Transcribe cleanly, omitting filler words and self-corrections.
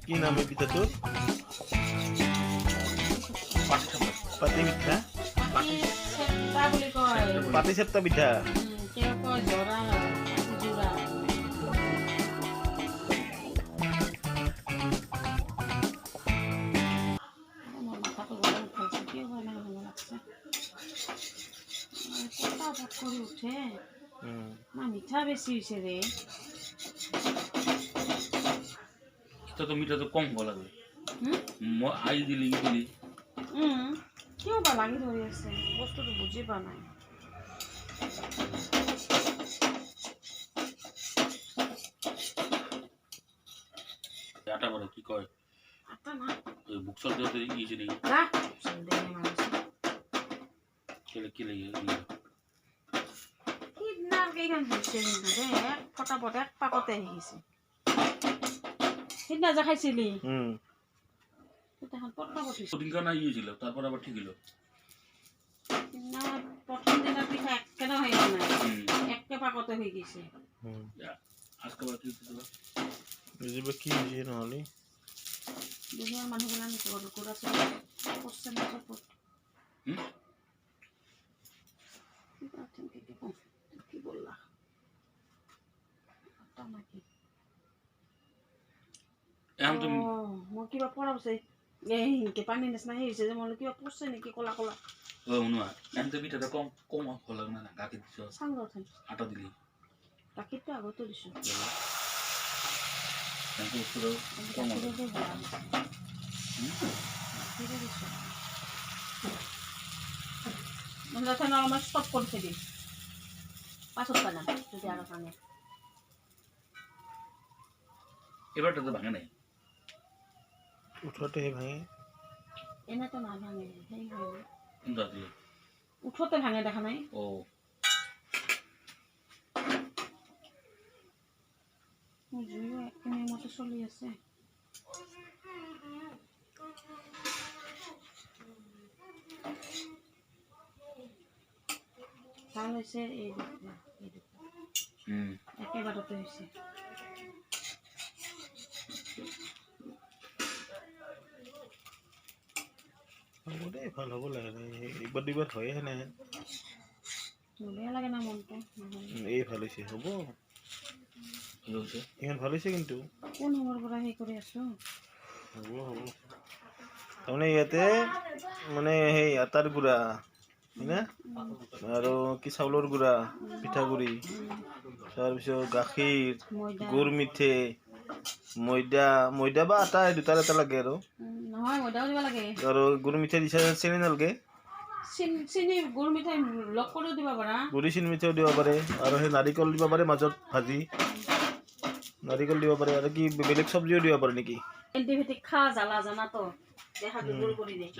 কি নাম এই পিঠাটোৰ? পাতি পিঠা? চেপ্তা বুলি কয়। পাতি চেপ্তা পিঠা। তেওঁ কয় জৰা জোৰা। মোৰ মাথাটো গৰম উঠাইছে, কিয় বা ইমান ভাল লাগছে? পটাপট কৰি উঠে। মিঠা বেছি হৈছে ৰে। তো মিঠাটো কম হ'ব লাগে। মই আই দিলি দিলি কিয় বা লাগি ধৰি আছে বস্তুটো বুজি পোৱা নাই। আটা বলে কি কয় আটা না ওই বুকসল দিতে ইজি নেই না সন্দেহ মানছে কেলে কেলে কিডনা কেইখান দিছে কিন্তু দে এক ফটাফট এক পাকতে আহি গৈছে। সিদিনা যে খাইছিলি দিনকা না ইয়েছিল তারপর আবার ঠিক হলো না প্রথম দিনের পিঠা একখানা হয়ে গেল না একটা পাকতে হয়ে গেছে। আজকে আবার কি দিছিল বুঝবে কি হইছে নহলে দুনিয়ার মানুষগুলা নি করো কোরা তো করছে না সাপোর্ট কি বললা আটা নাকি এখন তুমি মই কিবা পড়াবছে এই পানি নিচিনা হয়েছে যে মনে কিবা পড়ছে নাকি কলা কলা ও অনুয়া এখন তো মিঠাটা কম কম হল না না গাকে দিছ সাঙ্গ ওঠেন আটা দিলি গাখীর তো আগতে দিছো কিন্তু পুরো কম হল আমার স্টপ করতে দিই পাঁচশো টাকা যদি আরো ভাঙে এবারটা তো ভাঙে নাই উঠোতে ভাঙে এনে তো না ভাঙে সেই ভাঙে দাদি উঠোতে ভাঙে দেখা নাই ও জুইও একদিনের মতো চলি আছে ভাল হয়েছে এই একেবারতে হয়েছে ভাল হ'ব লাগে একবাৰ দুইবাৰ হয়ে না বেয়া লাগে না মনটো এই ভাল হৈছে হ'ব ইমান ভাল হৈছে কিন্তু কোন সময়ৰ পৰা সেই কৰি আছো হ'ব হ'ব তাৰমানে ইয়াতে মানে সেই আটাৰ গুড়া হয়নে আৰু কি চাউলৰ গুড়া পিঠাগুড়ি তাৰপিছত গাখীৰ গুড় মিঠে ময়দা ময়দা বা আটা এই দুটাৰ এটা লাগে আৰু নহয় ময়দাও দিব লাগে আৰু গুড় মিঠাই দিছা চেনি নালাগে চিনি গুড় মিঠাই লগ কৰিও দিব পাৰা গুড়ি চিনি মিঠাইও দিব পাৰে আৰু সেই নাৰিকল দিব পাৰে মাজত ভাজি নাৰিকল দিব পাৰে আৰু কি বেলেগ চব্জিও দিব পাৰে নেকি এণ্টিবায়টিক খা জ্বালা জানা তো দেহাটো দূৰ কৰি দিয়ে